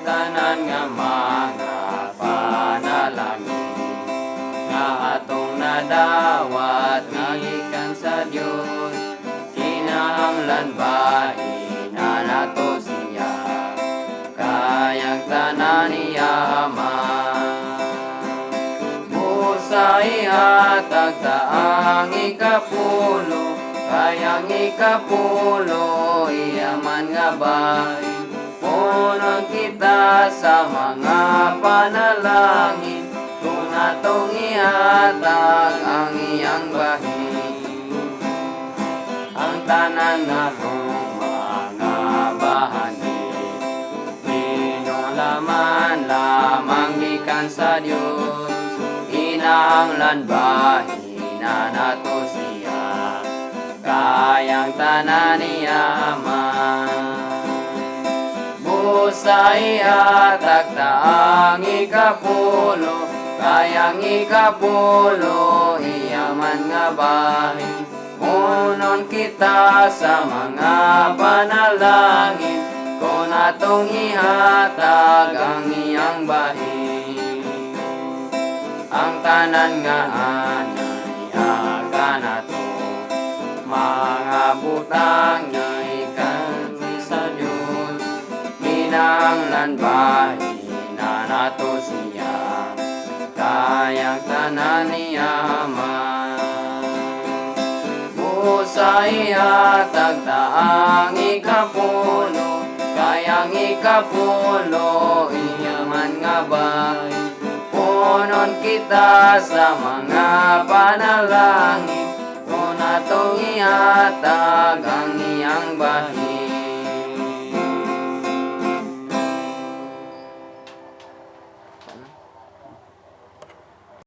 tanan nga mga panalangin nga atong nadawat gikan sa Dios, kinahanglan bahin na nato siya kayang tanan niya Ama. Busay hatag taang ikapulo, kayang ikapulo iyaman nga bahin. Punon kita sa mga panalangin, kung atong ihatag ang iyang bahin. Ang tanan nga mga bahani, pinulaman lamang gikan sa Dios, kinahanglan bahin na nato siya kayang tanan niya Ama. Busay hatag taang ikapulo, kayang ikapulo iyaman nga bahin. Munon kita sa mga panalangin, kung atong ihatag ang iyang bahin. Ang tanan nga anay aga nato, mga butang nga ikan sa Diyos, kinahanglan bahin na nato siya kayang tanan niya Ama. Busay hatag taang ikapulo, kayang ikapulo iyaman nga bahin. Punon kita sa mga panalangin, kung atong ihatag ang iyang bahin.